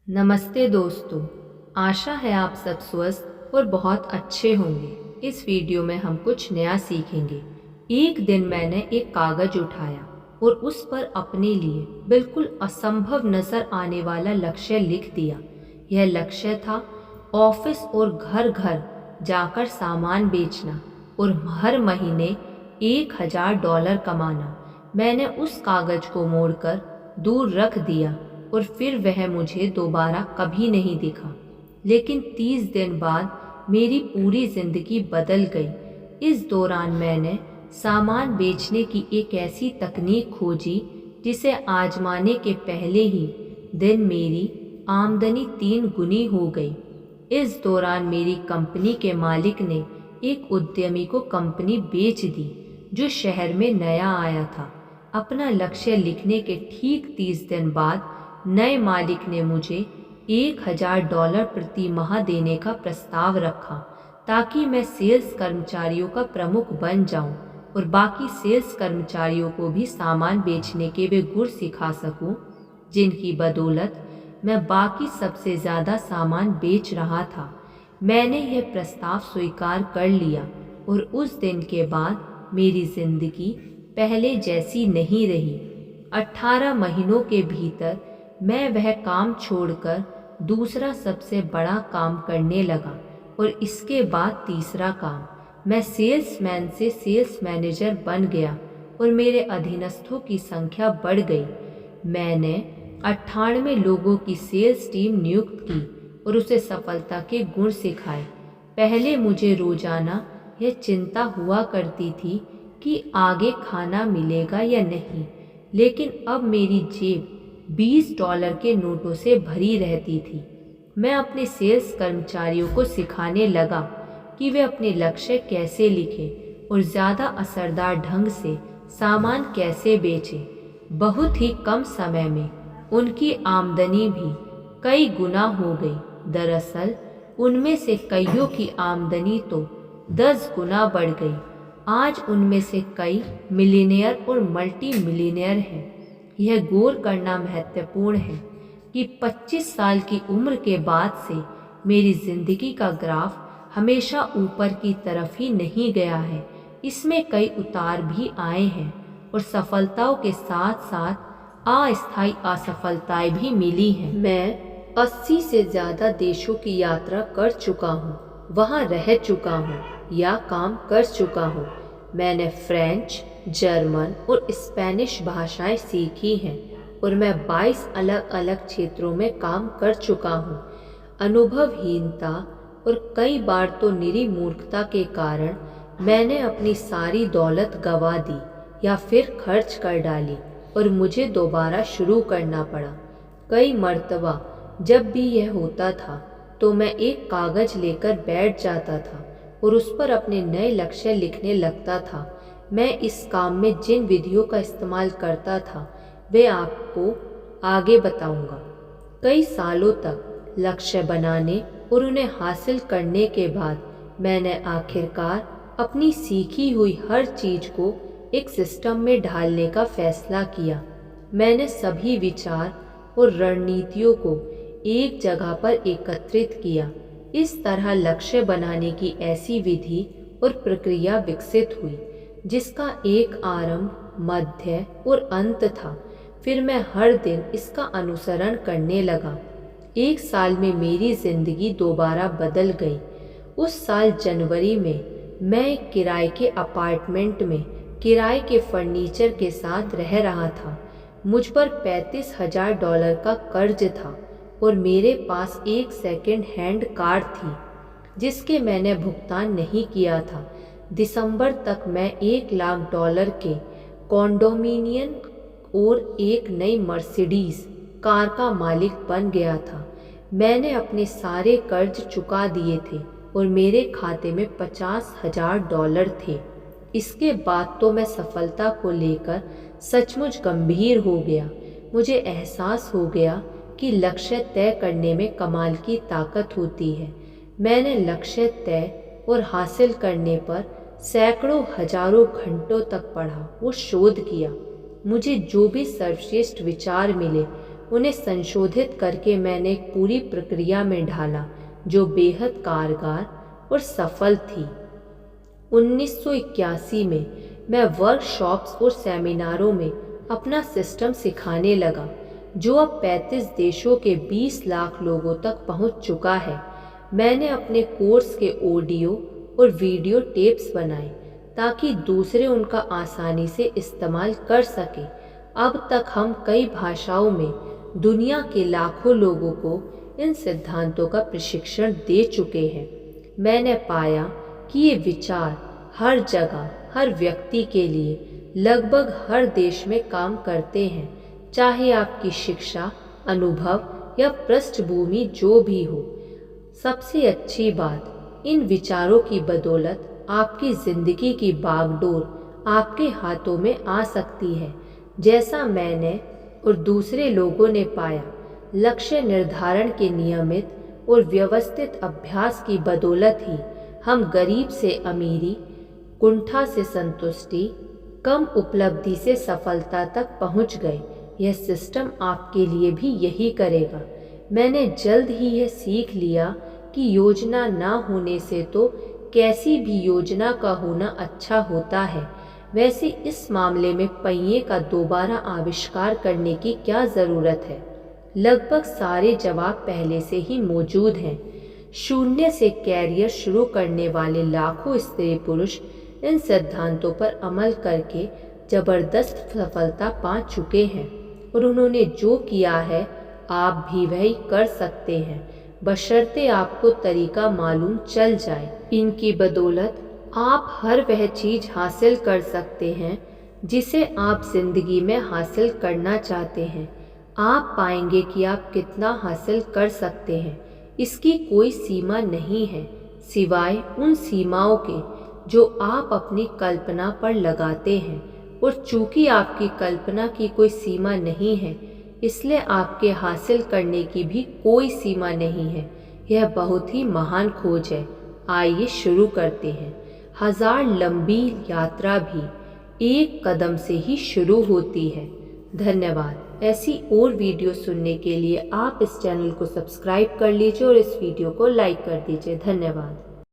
नमस्ते दोस्तों। आशा है आप सब स्वस्थ और बहुत अच्छे होंगे। इस वीडियो में हम कुछ नया सीखेंगे। एक दिन मैंने एक कागज उठाया और उस पर अपने लिए बिल्कुल असंभव नजर आने वाला लक्ष्य लिख दिया। यह लक्ष्य था ऑफिस और घर घर जाकर सामान बेचना और हर महीने $1000 कमाना। मैंने उस कागज को मोड़कर दूर रख दिया और फिर वह मुझे दोबारा कभी नहीं दिखा। लेकिन 30 दिन बाद मेरी पूरी जिंदगी बदल गई। इस दौरान मैंने सामान बेचने की एक ऐसी तकनीक खोजी जिसे आजमाने के पहले ही दिन मेरी आमदनी 3 गुनी हो गई। इस दौरान मेरी कंपनी के मालिक ने एक उद्यमी को कंपनी बेच दी जो शहर में नया आया था। अपना लक्ष्य लिखने के ठीक 30 दिन बाद नए मालिक ने मुझे $1000 प्रति माह देने का प्रस्ताव रखा ताकि मैं सेल्स कर्मचारियों का प्रमुख बन जाऊं और बाकी सेल्स कर्मचारियों को भी सामान बेचने के वे गुर सिखा सकूं जिनकी बदौलत मैं बाकी सबसे ज़्यादा सामान बेच रहा था। मैंने यह प्रस्ताव स्वीकार कर लिया और उस दिन के बाद मेरी जिंदगी पहले जैसी नहीं रही। 18 महीनों के भीतर मैं वह काम छोड़कर दूसरा सबसे बड़ा काम करने लगा और इसके बाद तीसरा काम। मैं सेल्समैन से सेल्स मैनेजर बन गया और मेरे अधीनस्थों की संख्या बढ़ गई। मैंने 98 लोगों की सेल्स टीम नियुक्त की और उसे सफलता के गुण सिखाए। पहले मुझे रोजाना यह चिंता हुआ करती थी कि आगे खाना मिलेगा या नहीं, लेकिन अब मेरी जेब $20 के नोटों से भरी रहती थी। मैं अपने सेल्स कर्मचारियों को सिखाने लगा कि वे अपने लक्ष्य कैसे लिखें और ज़्यादा असरदार ढंग से सामान कैसे बेचें। बहुत ही कम समय में उनकी आमदनी भी कई गुना हो गई। दरअसल उनमें से कईयों की आमदनी तो 10 गुना बढ़ गई। आज उनमें से कई मिलीनियर और मल्टी मिलीनियर हैं। यह गौर करना महत्वपूर्ण है कि 25 साल की उम्र के बाद से मेरी जिंदगी का ग्राफ हमेशा ऊपर की तरफ ही नहीं गया है। इसमें कई उतार भी आए हैं और सफलताओं के साथ साथ अस्थायी असफलताएं भी मिली हैं। मैं 80 से ज़्यादा देशों की यात्रा कर चुका हूँ, वहाँ रह चुका हूँ या काम कर चुका हूँ। मैंने फ्रेंच, जर्मन और स्पेनिश भाषाएं सीखी हैं और मैं 22 अलग अलग क्षेत्रों में काम कर चुका हूँ। अनुभवहीनता और कई बार तो निरी मूर्खता के कारण मैंने अपनी सारी दौलत गंवा दी या फिर खर्च कर डाली और मुझे दोबारा शुरू करना पड़ा। कई मर्तबा जब भी यह होता था तो मैं एक कागज लेकर बैठ जाता था और उस पर अपने नए लक्ष्य लिखने लगता था। मैं इस काम में जिन विधियों का इस्तेमाल करता था वे आपको आगे बताऊंगा। कई सालों तक लक्ष्य बनाने और उन्हें हासिल करने के बाद मैंने आखिरकार अपनी सीखी हुई हर चीज को एक सिस्टम में ढालने का फैसला किया। मैंने सभी विचार और रणनीतियों को एक जगह पर एकत्रित किया। इस तरह लक्ष्य बनाने की ऐसी विधि और प्रक्रिया विकसित हुई जिसका एक आरंभ, मध्य और अंत था। फिर मैं हर दिन इसका अनुसरण करने लगा। एक साल में मेरी जिंदगी दोबारा बदल गई। उस साल जनवरी में मैं एक किराए के अपार्टमेंट में किराए के फर्नीचर के साथ रह रहा था। मुझ पर $35,000 का कर्ज था और मेरे पास एक सेकंड हैंड कार थी जिसके मैंने भुगतान नहीं किया था। दिसंबर तक मैं $1,00,000 के कॉन्डोमिनियम और एक नई मर्सिडीज कार का मालिक बन गया था। मैंने अपने सारे कर्ज चुका दिए थे और मेरे खाते में $50,000 थे। इसके बाद तो मैं सफलता को लेकर सचमुच गंभीर हो गया। मुझे एहसास हो गया कि लक्ष्य तय करने में कमाल की ताकत होती है। मैंने लक्ष्य तय और हासिल करने पर सैकड़ों हजारों घंटों तक पढ़ा और शोध किया। मुझे जो भी सर्वश्रेष्ठ विचार मिले उन्हें संशोधित करके मैंने एक पूरी प्रक्रिया में ढाला जो बेहद कारगर और सफल थी। 1981 में मैं वर्कशॉप्स और सेमिनारों में अपना सिस्टम सिखाने लगा जो अब 35 देशों के 20 लाख लोगों तक पहुंच चुका है। मैंने अपने कोर्स के ऑडियो और वीडियो टेप्स बनाए ताकि दूसरे उनका आसानी से इस्तेमाल कर सके। अब तक हम कई भाषाओं में दुनिया के लाखों लोगों को इन सिद्धांतों का प्रशिक्षण दे चुके हैं। मैंने पाया कि ये विचार हर जगह, हर व्यक्ति के लिए लगभग हर देश में काम करते हैं, चाहे आपकी शिक्षा, अनुभव या पृष्ठभूमि जो भी हो। सबसे अच्छी बात, इन विचारों की बदौलत आपकी जिंदगी की बागडोर आपके हाथों में आ सकती है। जैसा मैंने और दूसरे लोगों ने पाया, लक्ष्य निर्धारण के नियमित और व्यवस्थित अभ्यास की बदौलत ही हम गरीब से अमीरी, कुंठा से संतुष्टि, कम उपलब्धि से सफलता तक पहुंच गए। यह सिस्टम आपके लिए भी यही करेगा। मैंने जल्द ही यह सीख लिया कि योजना ना होने से तो कैसी भी योजना का होना अच्छा होता है। वैसे इस मामले में पहिए का दोबारा आविष्कार करने की क्या ज़रूरत है? लगभग सारे जवाब पहले से ही मौजूद हैं। शून्य से कैरियर शुरू करने वाले लाखों स्त्री पुरुष इन सिद्धांतों पर अमल करके जबरदस्त सफलता पा चुके हैं और उन्होंने जो किया है आप भी वही कर सकते हैं, बशर्ते आपको तरीका मालूम चल जाए। इनकी बदौलत आप हर वह चीज़ हासिल कर सकते हैं जिसे आप जिंदगी में हासिल करना चाहते हैं। आप पाएंगे कि आप कितना हासिल कर सकते हैं। इसकी कोई सीमा नहीं है सिवाय उन सीमाओं के जो आप अपनी कल्पना पर लगाते हैं। और चूंकि आपकी कल्पना की कोई सीमा नहीं है, इसलिए आपके हासिल करने की भी कोई सीमा नहीं है। यह बहुत ही महान खोज है। आइए शुरू करते हैं। 1000 लंबी यात्रा भी एक कदम से ही शुरू होती है। धन्यवाद। ऐसी और वीडियो सुनने के लिए आप इस चैनल को सब्सक्राइब कर लीजिए और इस वीडियो को लाइक कर दीजिए। धन्यवाद।